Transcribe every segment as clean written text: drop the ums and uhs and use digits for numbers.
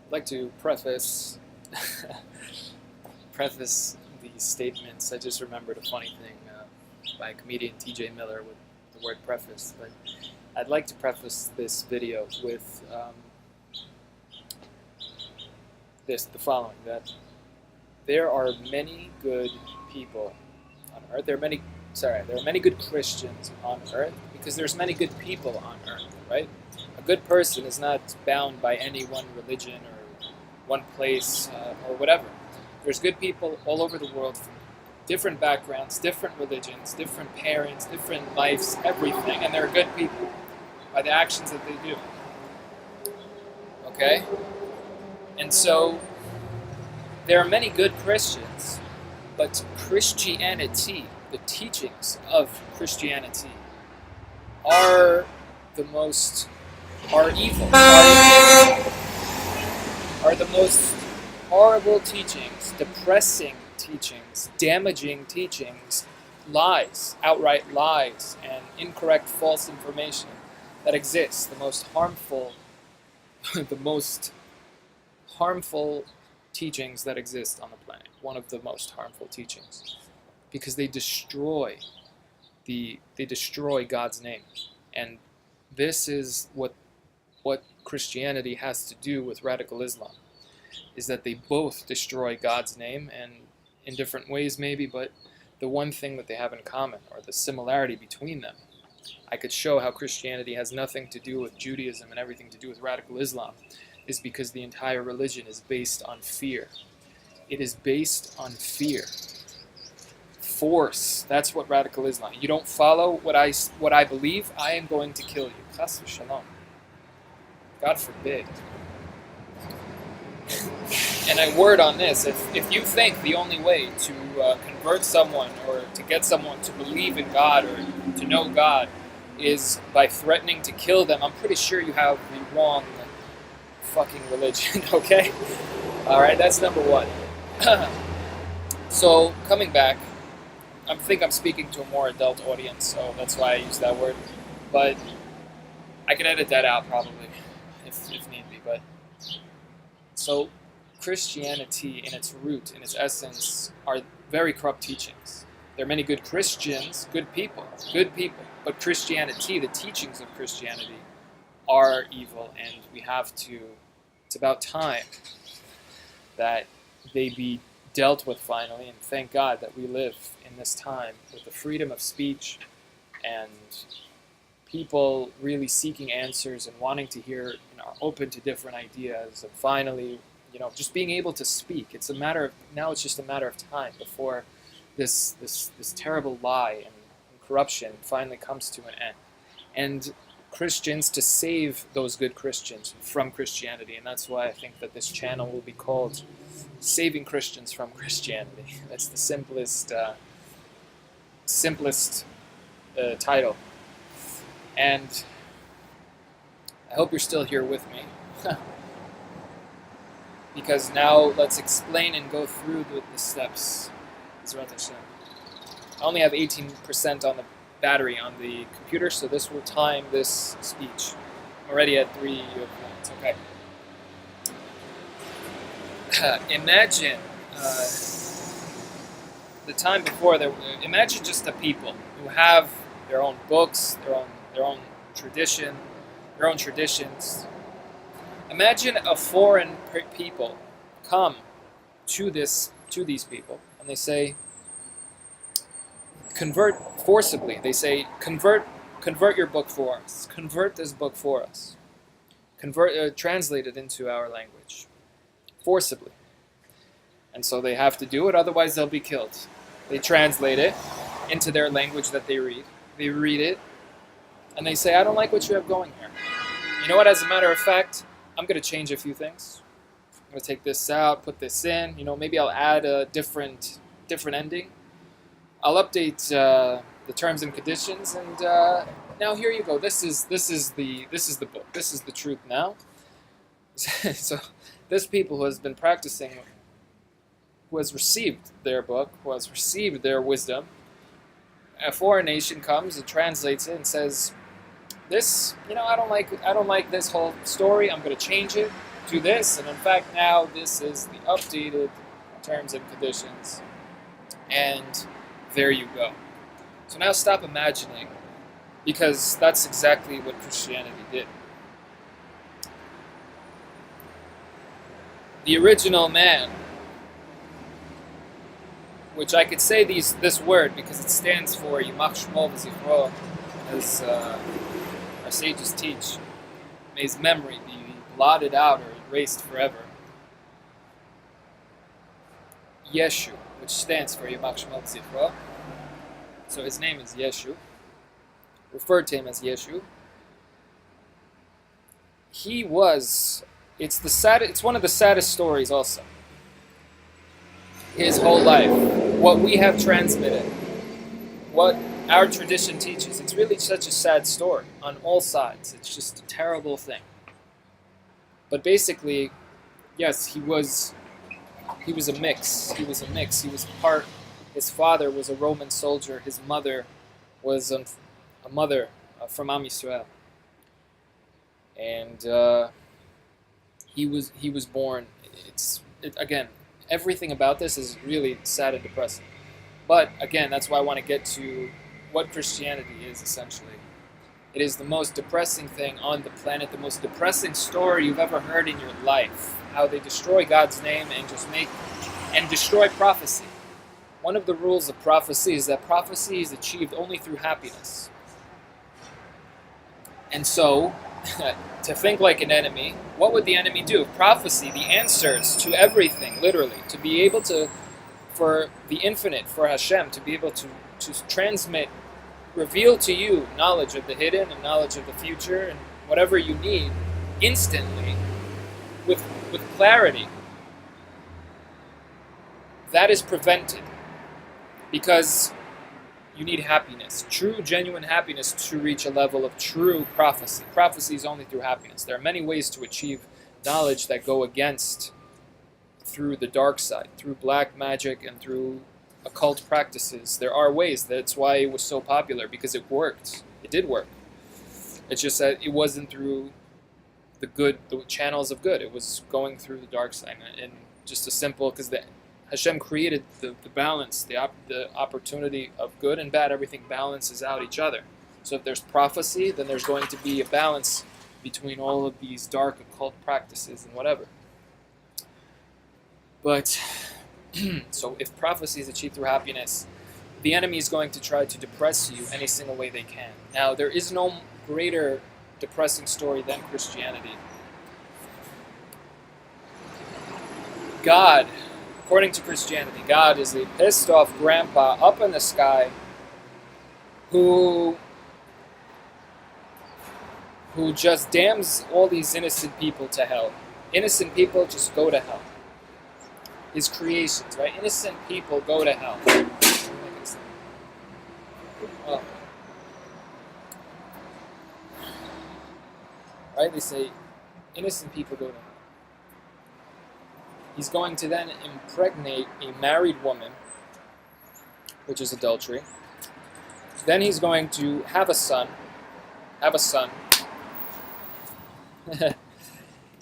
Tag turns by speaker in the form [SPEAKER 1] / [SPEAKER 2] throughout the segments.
[SPEAKER 1] I'd like to preface these statements. I just remembered a funny thing by comedian T.J. Miller with the word preface. But I'd like to preface this video with the following: that there are many good people on earth. There are many good Christians on earth because there's many good people on earth, right? A good person is not bound by any one religion or one place or whatever. There's good people all over the world from different backgrounds, different religions, different parents, different lives, everything, and they're good people by the actions that they do. Okay? And so there are many good Christians, but Christianity, the teachings of Christianity, are evil, are the most horrible teachings, depressing teachings, damaging teachings, lies, outright lies, and incorrect false information that exists. The most harmful teachings that exist on the planet. One of the most harmful teachings, because they destroy God's name. And this is what Christianity has to do with radical Islam, is that they both destroy God's name, and in different ways maybe, but the one thing that they have in common, or the similarity between them, I could show how Christianity has nothing to do with Judaism and everything to do with radical Islam, is because the entire religion is based on fear. It is based on fear. Force. That's what radical Islam. You don't follow what I believe, I am going to kill you. Chas v'shalom. God forbid. And I word on this: if you think the only way to convert someone or to get someone to believe in God or to know God is by threatening to kill them, I'm pretty sure you have the wrong fucking religion. Okay? Alright, that's number one. So, coming back, I think I'm speaking to a more adult audience, so that's why I use that word. But I can edit that out probably, if need be. But so Christianity, in its root, in its essence, are very corrupt teachings. There are many good Christians, good people, but Christianity, the teachings of Christianity, are evil, and it's about time that they be dealt with finally, and thank God that we live in this time with the freedom of speech and people really seeking answers and wanting to hear, open to different ideas, and finally, just being able to speak. It's just a matter of time before this terrible lie and corruption finally comes to an end. And Christians to save those good Christians from Christianity, and that's why I think that this channel will be called Saving Christians from Christianity. That's the simplest title. And I hope you're still here with me. Because now let's explain and go through the steps. I only have 18% on the battery on the computer, so this will time this speech. I'm already at 3 minutes. Okay. Imagine the time before. Imagine just the people who have their own books, their own traditions. Imagine a foreign people come to these people, and they say, convert forcibly. They say, convert your book for us. Convert this book for us. Translate it into our language. Forcibly. And so they have to do it, otherwise they'll be killed. They translate it into their language that they read. They read it, and they say, I don't like what you have going here. You know what, as a matter of fact, I'm going to change a few things. I'm going to take this out, put this in. Maybe I'll add a different ending. I'll update the terms and conditions, and now here you go. This is the book. This is the truth now. So this people who has been practicing, who has received their book, who has received their wisdom, a foreign nation comes and translates it and says, this, I don't like this whole story. I'm going to change it. do this, and in fact now this is the updated terms and conditions, and there you go. So now stop imagining, because that's exactly what Christianity did. The original man, which I could say this word because it stands for Yimach Shmo V'Zichro, as our sages teach. May his memory be blotted out or erased forever. Yeshu, which stands for Yimach Shmo V'Zichro. So his name is Yeshu, referred to him as Yeshu. He was, it's one of the saddest stories also. His whole life, what we have transmitted, what our tradition teaches, it's really such a sad story on all sides. It's just a terrible thing. But basically, yes, he was a mix. He was part, his father was a Roman soldier, his mother was a mother from Am Yisrael. And he was born, again, everything about this is really sad and depressing. But again, that's why I want to get to what Christianity is essentially. It is the most depressing thing on the planet, the most depressing story you've ever heard in your life. How they destroy God's name and destroy prophecy. One of the rules of prophecy is that prophecy is achieved only through happiness. And so, to think like an enemy, what would the enemy do? Prophecy, the answers to everything, literally, to be able to, for the infinite, for Hashem, to be able to transmit, reveal to you knowledge of the hidden and knowledge of the future and whatever you need instantly, with clarity. That is prevented because you need happiness, true, genuine happiness to reach a level of true prophecy. Prophecy is only through happiness. There are many ways to achieve knowledge that go against, through the dark side, through black magic and through occult practices. There are ways. That's why it was so popular, because it worked. It did work. It's just that it wasn't through the channels of good. It was going through the dark side. And just a simple, because Hashem created the balance, the opportunity of good and bad. Everything balances out each other. So if there's prophecy, then there's going to be a balance between all of these dark occult practices and whatever. But, so if prophecy is achieved through happiness, the enemy is going to try to depress you any single way they can. Now, there is no greater depressing story than Christianity. God, according to Christianity, God is a pissed off grandpa up in the sky who just damns all these innocent people to hell. Innocent people just go to hell. His creations, right? Innocent people go to hell. Oh. Right? They say innocent people go to hell. He's going to then impregnate a married woman, which is adultery. Then he's going to have a son.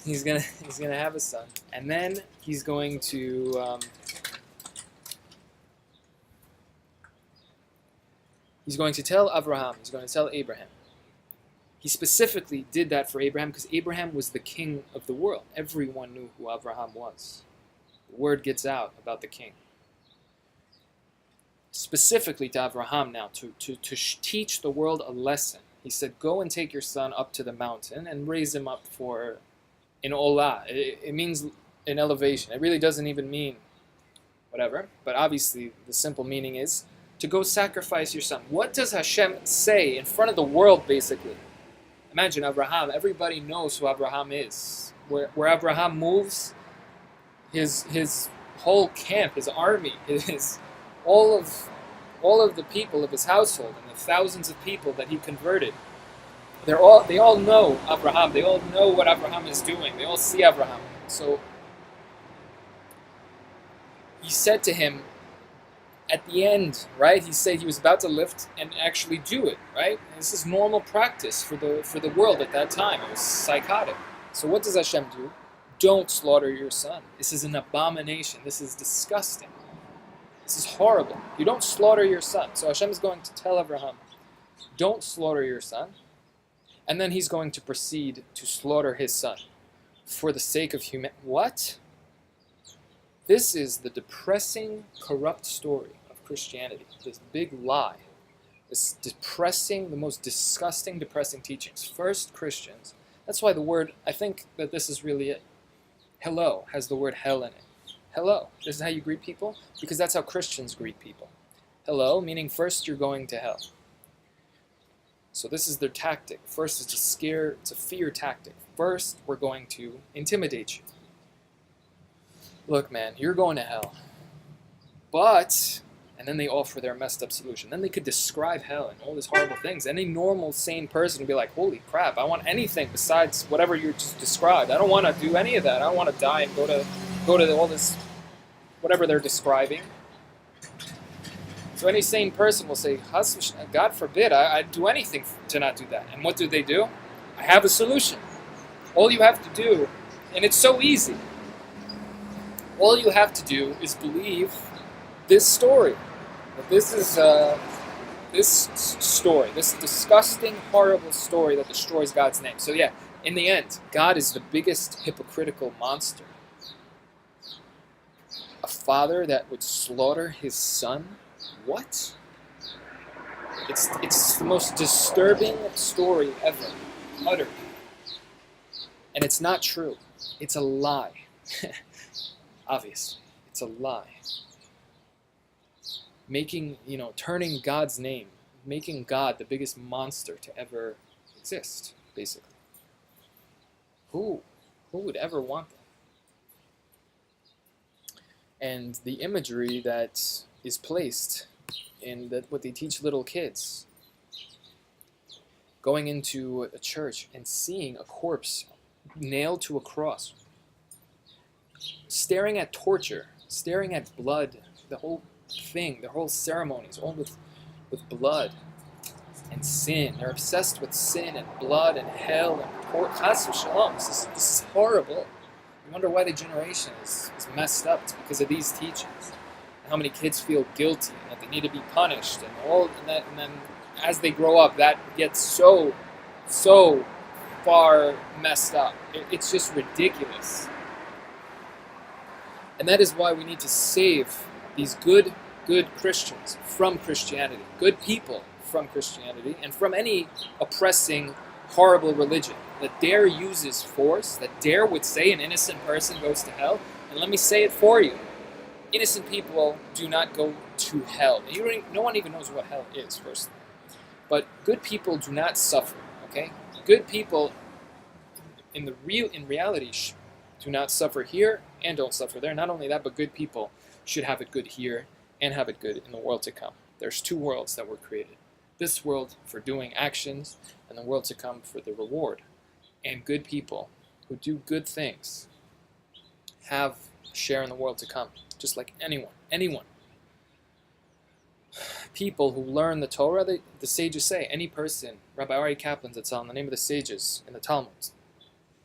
[SPEAKER 1] He's gonna have a son, and then he's going to tell Abraham. He's going to tell Abraham. He specifically did that for Abraham because Abraham was the king of the world. Everyone knew who Abraham was. The word gets out about the king. Specifically to Abraham now, to teach the world a lesson. He said, go and take your son up to the mountain and raise him up in Olah. It means in elevation. It really doesn't even mean whatever. But obviously the simple meaning is to go sacrifice your son. What does Hashem say in front of the world, basically? Imagine Abraham. Everybody knows who Abraham is. Where Abraham moves, his whole camp, his army, all of the people of his household and the thousands of people that he converted, they all know Abraham. They all know what Abraham is doing. They all see Abraham. So he said to him at the end, right? He said he was about to lift and actually do it, right? And this is normal practice for the world at that time. It was psychotic. So what does Hashem do? Don't slaughter your son. This is an abomination. This is disgusting. This is horrible. You don't slaughter your son. So Hashem is going to tell Abraham, don't slaughter your son. And then he's going to proceed to slaughter his son for the sake of humanity. What? This is the depressing, corrupt story of Christianity. This big lie. This depressing, the most disgusting, depressing teachings. First, Christians. That's why the word, I think that this is really it. Hello has the word hell in it. Hello. This is how you greet people? Because that's how Christians greet people. Hello, meaning first you're going to hell. So this is their tactic. First is to scare, it's a fear tactic. First, we're going to intimidate you. Look, man, you're going to hell. But, and then they offer their messed up solution. Then they could describe hell and all these horrible things. Any normal, sane person would be like, holy crap, I want anything besides whatever you just described. I don't want to do any of that. I don't want to die and go to all this, whatever they're describing. So any sane person will say, God forbid, I'd do anything to not do that. And what do? I have a solution. All you have to do, and it's so easy, all you have to do is believe this story. That this is this story, this disgusting, horrible story that destroys God's name. So yeah, in the end, God is the biggest hypocritical monster. A father that would slaughter his son? What? It's the most disturbing story ever uttered. And it's not true. It's a lie. Obviously, it's a lie. Turning God's name, making God the biggest monster to ever exist, basically. Who would ever want that? And the imagery that is placed in what they teach little kids, going into a church and seeing a corpse nailed to a cross, staring at torture, staring at blood, the whole thing, the whole ceremony is all with blood and sin. They're obsessed with sin and blood and hell and poor chas v'shalom. This is horrible. I wonder why the generation is messed up. It's because of these teachings. And how many kids feel guilty and that they need to be punished and then as they grow up, that gets so far messed up. It's just ridiculous. And that is why we need to save these good Christians from Christianity, good people from Christianity, and from any oppressing, horrible religion that dare uses force, that dare would say an innocent person goes to hell. And let me say it for you. Innocent people do not go to hell. No one even knows what hell is, first. But good people do not suffer, okay? Good people, in reality, do not suffer here and don't suffer there. Not only that, but good people should have it good here and have it good in the world to come. There's two worlds that were created. This world for doing actions, and the world to come for the reward. And good people who do good things have a share in the world to come, just like anyone. People who learn the Torah, the sages say, any person, Rabbi Ari Kaplan, that's on the name of the sages in the Talmud,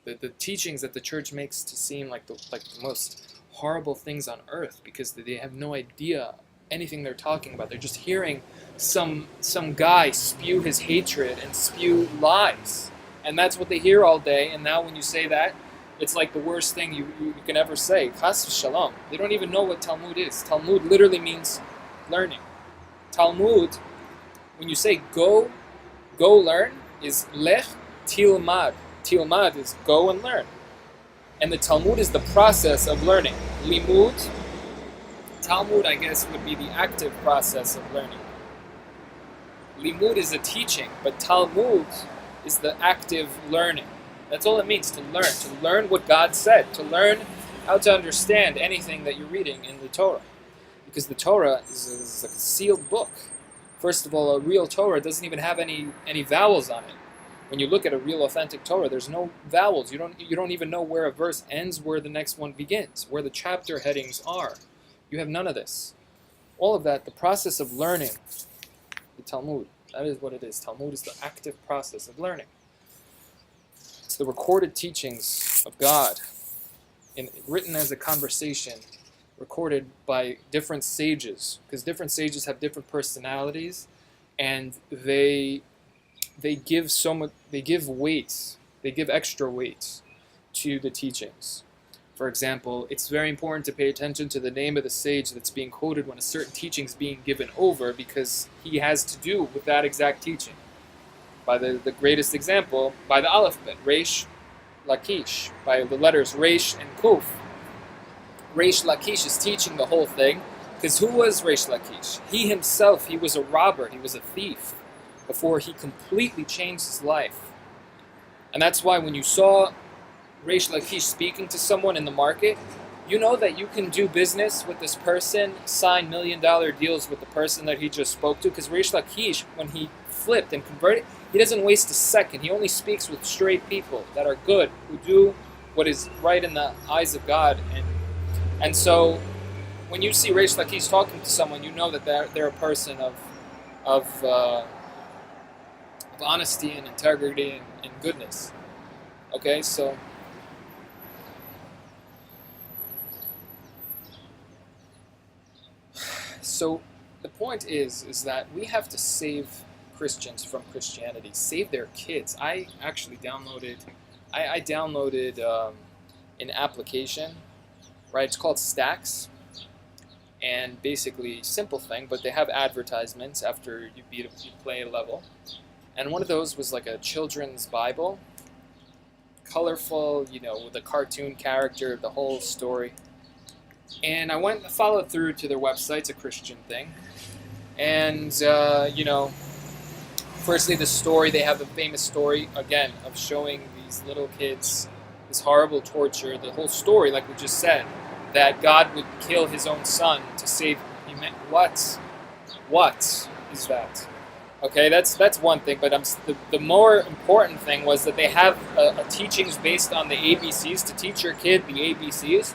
[SPEAKER 1] the teachings that the church makes to seem like the most horrible things on earth, because they have no idea anything they're talking about. They're just hearing some guy spew his hatred and spew lies. And that's what they hear all day. And now when you say that, it's like the worst thing you can ever say. Chas v'shalom. They don't even know what Talmud is. Talmud literally means learning. Talmud, when you say go learn, is lech tilmad. Tilmad is go and learn. And the Talmud is the process of learning. Limud, Talmud, I guess, would be the active process of learning. Limud is a teaching, but Talmud is the active learning. That's all it means, to learn what God said, to learn how to understand anything that you're reading in the Torah. Because the Torah is like a sealed book. First of all, a real Torah doesn't even have any vowels on it. When you look at a real authentic Torah, there's no vowels. You don't even know where a verse ends, where the next one begins, where the chapter headings are. You have none of this. All of that, the process of learning, the Talmud, that is what it is. Talmud is the active process of learning. It's the recorded teachings of God written as a conversation, recorded by different sages, because different sages have different personalities, and they give so much, they give weights, they give extra weights to the teachings. For example, it's very important to pay attention to the name of the sage that's being quoted when a certain teaching is being given over, because he has to do with that exact teaching. By the greatest example, by the alphabet, Reish Lakish, by the letters Reish and Kuf. Reish Lakish is teaching the whole thing, because who was Reish Lakish? He himself, he was a robber, he was a thief, before he completely changed his life. And that's why when you saw Reish Lakish speaking to someone in the market, you know that you can do business with this person, sign $1 million deals with the person that he just spoke to, because Reish Lakish, when he flipped and converted, he doesn't waste a second. He only speaks with straight people that are good, who do what is right in the eyes of God. And so when you see Reish Lakish talking to someone, you know that they're a person of honesty and integrity and goodness. Okay, so the point is that we have to save Christians from Christianity, save their kids. I actually downloaded an application, right? It's called Stacks, and basically simple thing, but they have advertisements after you play a level. And one of those was like a children's Bible, colorful, with a cartoon character, the whole story. And I followed through to their website. It's a Christian thing. And, firstly, the story, they have a famous story, again, of showing these little kids this horrible torture. The whole story, like we just said, that God would kill his own son to save humanity. What is that? Okay, that's one thing, but the more important thing was that they have a teachings based on the ABCs, to teach your kid the ABCs.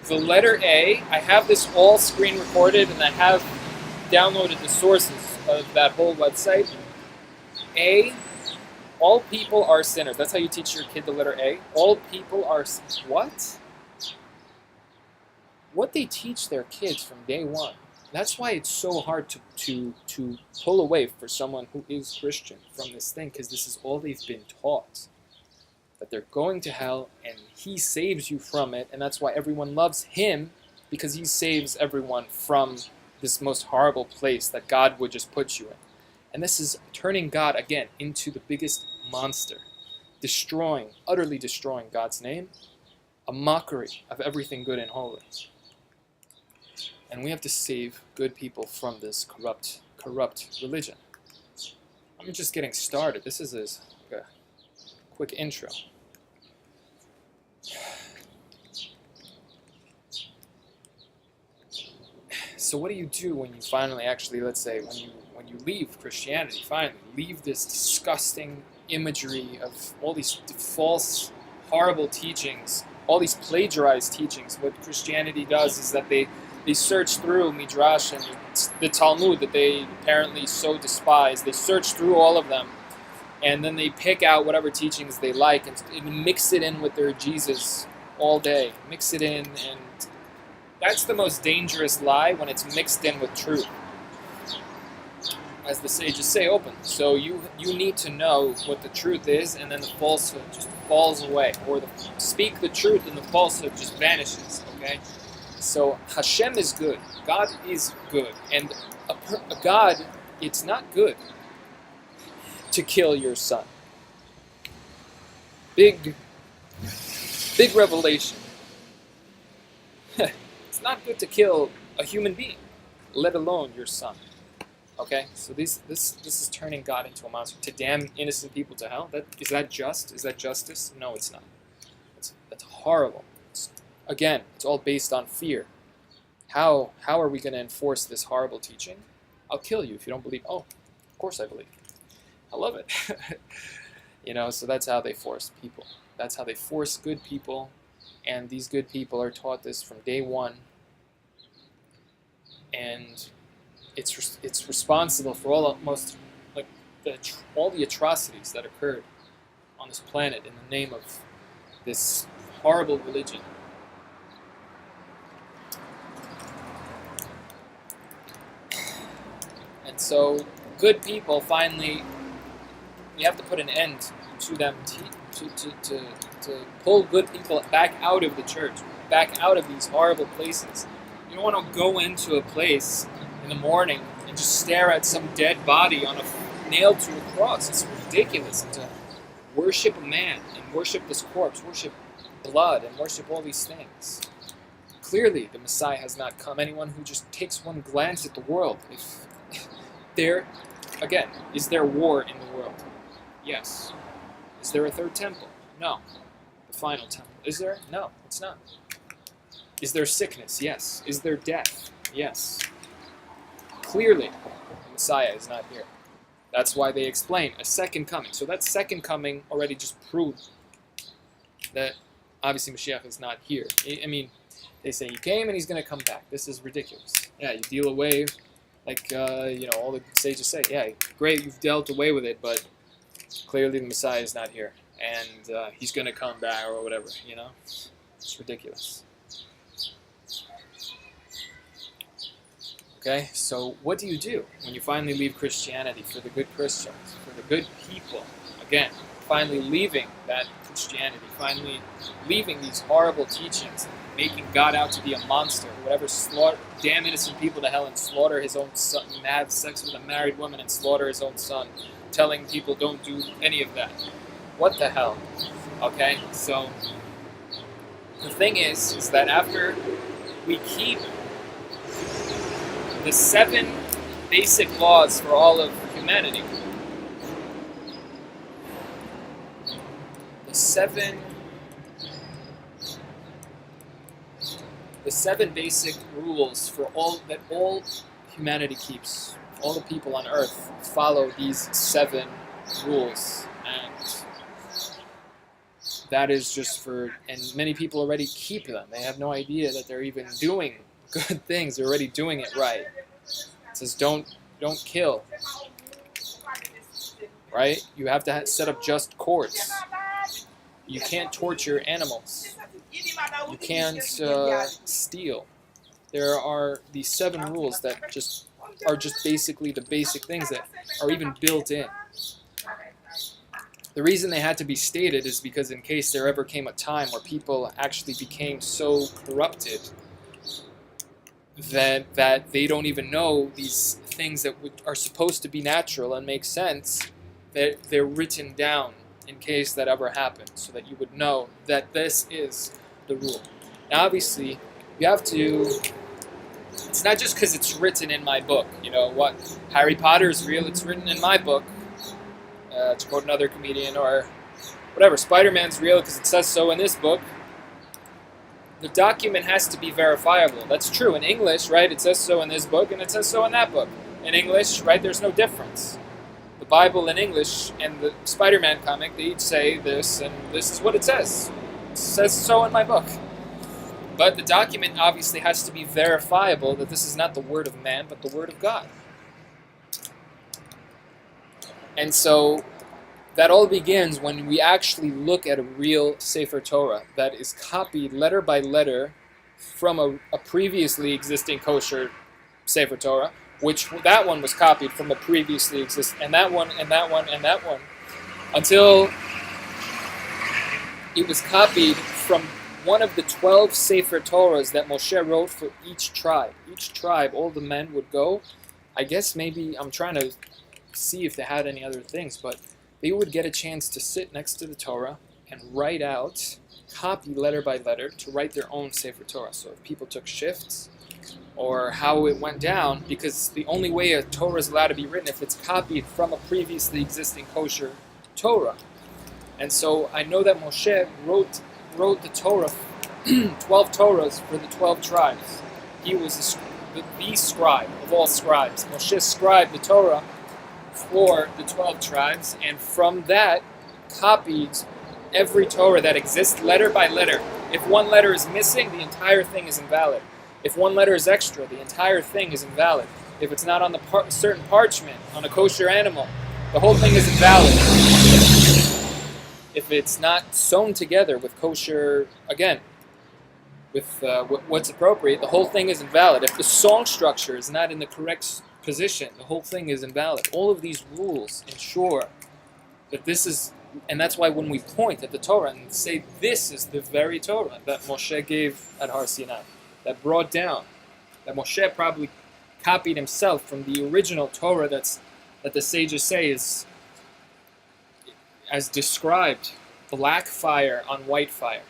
[SPEAKER 1] The letter A, I have this all screen recorded, and I have downloaded the sources of that whole website. A, all people are sinners. That's how you teach your kid the letter A. All people are what? What they teach their kids from day one. That's why it's so hard to pull away for someone who is Christian from this thing, because this is all they've been taught. That they're going to hell, and he saves you from it, and that's why everyone loves him, because he saves everyone from this most horrible place that God would just put you in. And this is turning God, again, into the biggest monster, utterly destroying God's name, a mockery of everything good and holy. And we have to save good people from this corrupt religion. I'm just getting started. This is a quick intro. So what do you do when you finally actually, let's say, when you leave Christianity, finally leave this disgusting imagery of all these false, horrible teachings, all these plagiarized teachings? What Christianity does is that they search through Midrash and the Talmud that they apparently so despise. They search through all of them, and then they pick out whatever teachings they like and mix it in with their Jesus all day. Mix it in, and that's the most dangerous lie, when it's mixed in with truth. As the sages say, open. So you need to know what the truth is, and then the falsehood just falls away. Or speak the truth and the falsehood just vanishes, okay? So Hashem is good. God is good. And a God, it's not good to kill your son. Big revelation. It's not good to kill a human being, let alone your son. Okay? So this is turning God into a monster. To damn innocent people to hell? Is that just? Is that justice? No, it's not. That's horrible. Again, it's all based on fear. How are we going to enforce this horrible teaching? I'll kill you if you don't believe. Oh, of course I believe. I love it. So that's how they force people. That's how they force good people, and these good people are taught this from day one. And it's responsible for all the atrocities that occurred on this planet in the name of this horrible religion. And so good people finally, we have to put an end to them, to pull good people back out of the church, back out of these horrible places. You don't want to go into a place in the morning and just stare at some dead body on a nailed to a cross. It's ridiculous. And to worship a man and worship this corpse, worship blood and worship all these things. Clearly, the Messiah has not come. Anyone who just takes one glance at the world, if there, again, is there war in the world? Yes. Is there a third temple? No. The final temple. Is there? No, it's not. Is there sickness? Yes. Is there death? Yes. Clearly, the Messiah is not here. That's why they explain a second coming. So that second coming already just proved that obviously Mashiach is not here. I mean, they say he came and he's going to come back. This is ridiculous. Yeah, you deal away, like, all the sages say, yeah, great, you've dealt away with it, but clearly the Messiah is not here. And he's going to come back or whatever, It's ridiculous. Okay, so what do you do when you finally leave Christianity for the good Christians, for the good people? Again, finally leaving that Christianity, finally leaving these horrible teachings, making God out to be a monster, whatever, damn innocent people to hell and slaughter his own son, have sex with a married woman and slaughter his own son, telling people don't do any of that. What the hell? Okay, so the thing is that after we keep the 7 basic laws for all of humanity, the seven basic rules for all humanity keeps. All the people on earth follow these 7 rules, and that is just and many people already keep them. They have no idea that they're even doing good things. They're already doing it right. It says don't kill, right? You have to set up just courts. You can't torture animals. You can't steal. There are these 7 rules that are just basically the basic things that are even built in. The reason they had to be stated is because in case there ever came a time where people actually became so corrupted that they don't even know these things that are supposed to be natural and make sense, that they're written down in case that ever happened, so that you would know that this is the rule. Now, obviously, you have to. It's not just because it's written in my book. What? Harry Potter is real. It's written in my book. To quote another comedian, or whatever. Spider-Man's real because it says so in this book. The document has to be verifiable. That's true. In English, right, it says so in this book, and it says so in that book. In English, right, there's no difference. The Bible in English and the Spider-Man comic, they each say this, and this is what it says. It says so in my book. But the document obviously has to be verifiable that this is not the word of man, but the word of God. And so that all begins when we actually look at a real Sefer Torah that is copied letter by letter from a previously existing kosher Sefer Torah, which that one was copied from a previously existing, and that one, and that one, and that one, until it was copied from one of the 12 Sefer Torahs that Moshe wrote for each tribe. Each tribe, all the men would go. I guess maybe, I'm trying to see if they had any other things, but they would get a chance to sit next to the Torah and write out, copy letter by letter, to write their own Sefer Torah. So if people took shifts, or how it went down, because the only way a Torah is allowed to be written if it's copied from a previously existing kosher Torah. And so I know that Moshe wrote the Torah, 12 Torahs for the 12 tribes. He was the scribe of all scribes. Moshe scribed the Torah for the 12 tribes, and from that copied every Torah that exists letter by letter. If one letter is missing, the entire thing is invalid. If one letter is extra, the entire thing is invalid. If it's not on the certain parchment, on a kosher animal, the whole thing is invalid. if it's not sewn together with kosher, again, with what's appropriate, the whole thing is invalid. If the song structure is not in the correct position, the whole thing is invalid. All of these rules ensure that this is, and that's why when we point at the Torah and say this is the very Torah that Moshe gave at Har Sinai, that brought down, that Moshe probably copied himself from the original Torah that the sages say is, as described, black fire on white fire.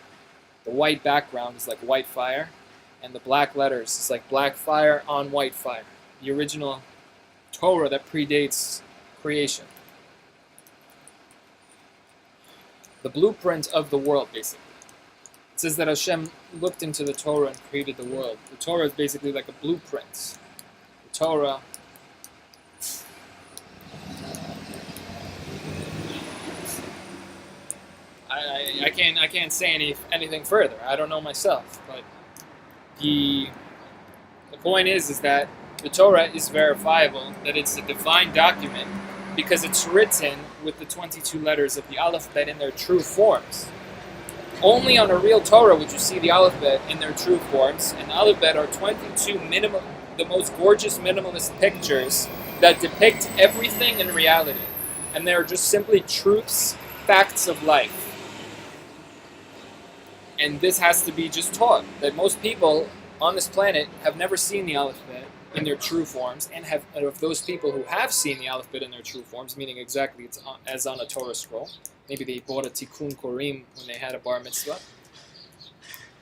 [SPEAKER 1] The white background is like white fire, and the black letters is like black fire on white fire. The original Torah that predates creation. The blueprint of the world, basically. It says that Hashem looked into the Torah and created the world. The Torah is basically like a blueprint. The Torah I can't say anything further. I don't know myself, but the point is that the Torah is verifiable, that it's a divine document, because it's written with the 22 letters of the alphabet in their true forms. Only on a real Torah would you see the alphabet in their true forms, and the alphabet are 22 the most gorgeous minimalist pictures that depict everything in reality, and they're just simply truths, facts of life. And this has to be just taught, that most people on this planet have never seen the alphabet in their true forms, and of those people who have seen the alphabet in their true forms, meaning exactly it's as on a Torah scroll, maybe they bought a Tikkun Korim when they had a bar mitzvah.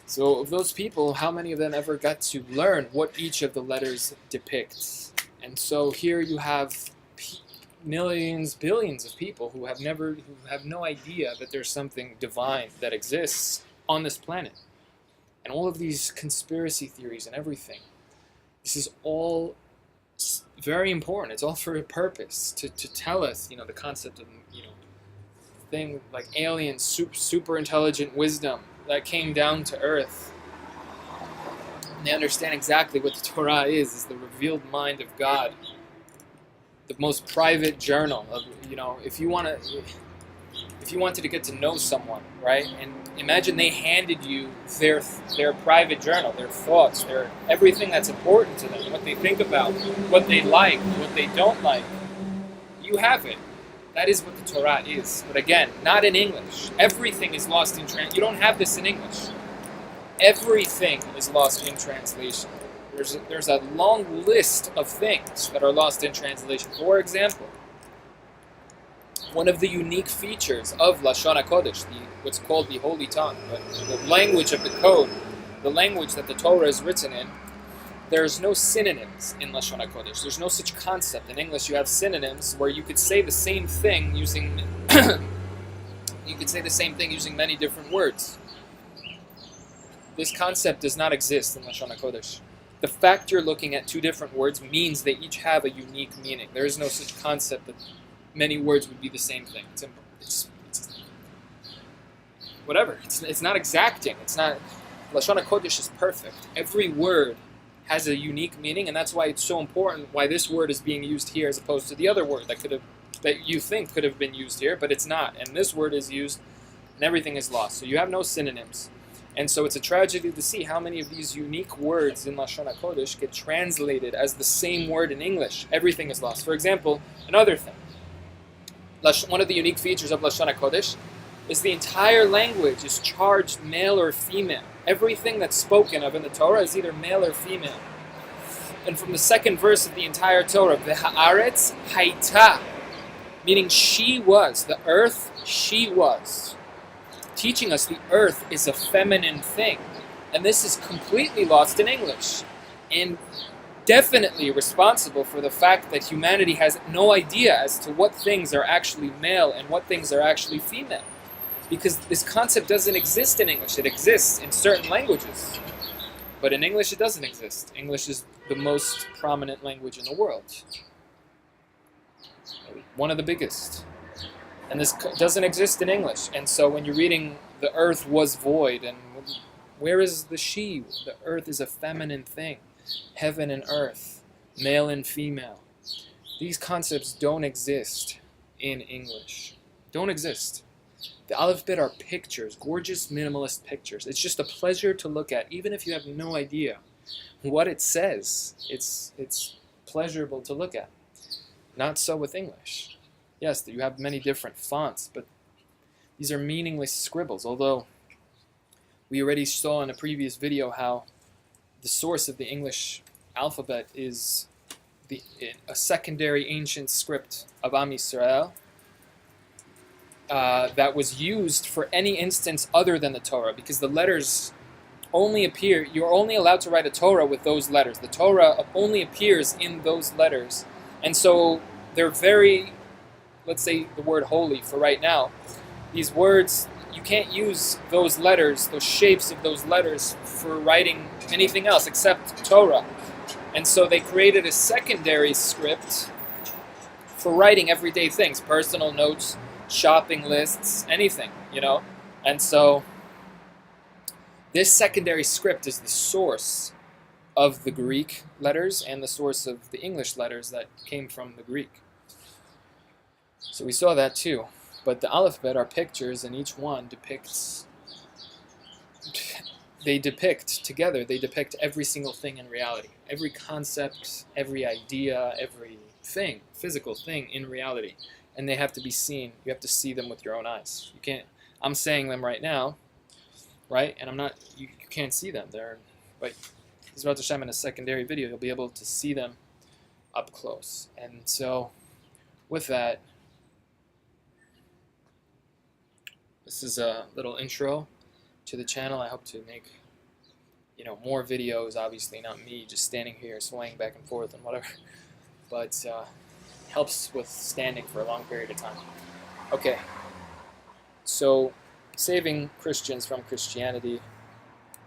[SPEAKER 1] So of those people, how many of them ever got to learn what each of the letters depicts? And so here you have millions, billions of people who have no idea that there's something divine that exists on this planet. And all of these conspiracy theories and everything, this is all very important. It's all for a purpose, to tell us, the concept of, thing like aliens, super intelligent wisdom that came down to earth. And they understand exactly what the Torah is the revealed mind of God. The most private journal of, if you wanted to get to know someone, right? And imagine they handed you their private journal, their thoughts, their everything that's important to them, what they think about, what they like, what they don't like. You have it. That is what the Torah is. But again, not in English. Everything is lost in translation. You don't have this in English. Everything is lost in translation. There's a long list of things that are lost in translation. For example, one of the unique features of Lashon HaKodesh, what's called the Holy Tongue, the language of the code, the language that the Torah is written in, there's no synonyms in Lashon HaKodesh. There's no such concept. In English, you have synonyms where you could say the same thing using many different words. This concept does not exist in Lashon HaKodesh. The fact you're looking at two different words means they each have a unique meaning. There is no such concept that many words would be the same thing. It's whatever. It's not exacting. It's not. Lashon HaKodesh is perfect. Every word has a unique meaning, and that's why it's so important why this word is being used here as opposed to the other word that you think could have been used here, but it's not. And this word is used, and everything is lost. So you have no synonyms. And so it's a tragedy to see how many of these unique words in Lashon HaKodesh get translated as the same word in English. Everything is lost. For example, another thing. One of the unique features of Lashon HaKodesh is the entire language is charged male or female. Everything that's spoken of in the Torah is either male or female. And from the second verse of the entire Torah, V'ha'aretz hayta, meaning she was, the earth, she was. Teaching us the earth is a feminine thing. And this is completely lost in English. And definitely responsible for the fact that humanity has no idea as to what things are actually male and what things are actually female. Because this concept doesn't exist in English. It exists in certain languages. But in English it doesn't exist. English is the most prominent language in the world. One of the biggest. And this doesn't exist in English. And so when you're reading the earth was void, and where is the she? The earth is a feminine thing. Heaven and earth, male and female. These concepts don't exist in English. Don't exist. The alphabet are pictures, gorgeous minimalist pictures. It's just a pleasure to look at, even if you have no idea what it says. It's pleasurable to look at. Not so with English. Yes, you have many different fonts, but these are meaningless scribbles, although we already saw in a previous video how the source of the English alphabet is a secondary ancient script of Am Yisrael that was used for any instance other than the Torah, because the letters only appear, you're only allowed to write a Torah with those letters. The Torah only appears in those letters, and so they're very, let's say the word holy for right now. These words, you can't use those letters, those shapes of those letters for writing anything else except Torah. And so they created a secondary script for writing everyday things, personal notes, shopping lists, anything, you know. And so this secondary script is the source of the Greek letters and the source of the English letters that came from the Greek. So we saw that too. But the alphabet are pictures, and each one depicts, they depict together, they depict every single thing in reality. Every concept, every idea, every thing, physical thing in reality. And they have to be seen. You have to see them with your own eyes. You can't, I'm saying them right now, right? And I'm not, you can't see them. But Yisrael Hashem, in a secondary video, you'll be able to see them up close. And so, with that, this is a little intro to the channel. I hope to make, more videos. Obviously, not me just standing here swaying back and forth and whatever, but helps with standing for a long period of time. Okay, so saving Christians from Christianity,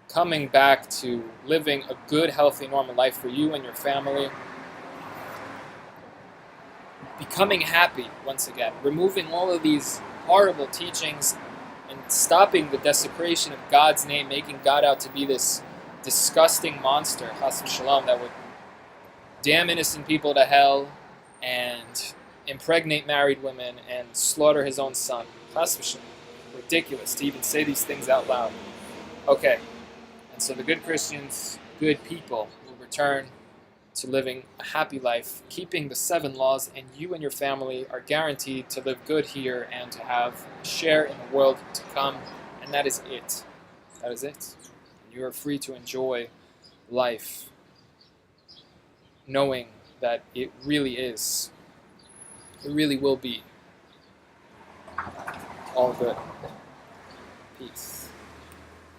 [SPEAKER 1] coming back to living a good, healthy, normal life for you and your family, becoming happy once again, removing all of these horrible teachings and stopping the desecration of God's name, making God out to be this disgusting monster, Chas v'Shalom, that would damn innocent people to hell and impregnate married women and slaughter his own son. Chas v'Shalom. Ridiculous to even say these things out loud. Okay, and so the good Christians, good people, will return to living a happy life, keeping the 7 laws, and you and your family are guaranteed to live good here and to have a share in the world to come, and that is it. That is it. You are free to enjoy life, knowing that it really is, it really will be all good. Peace.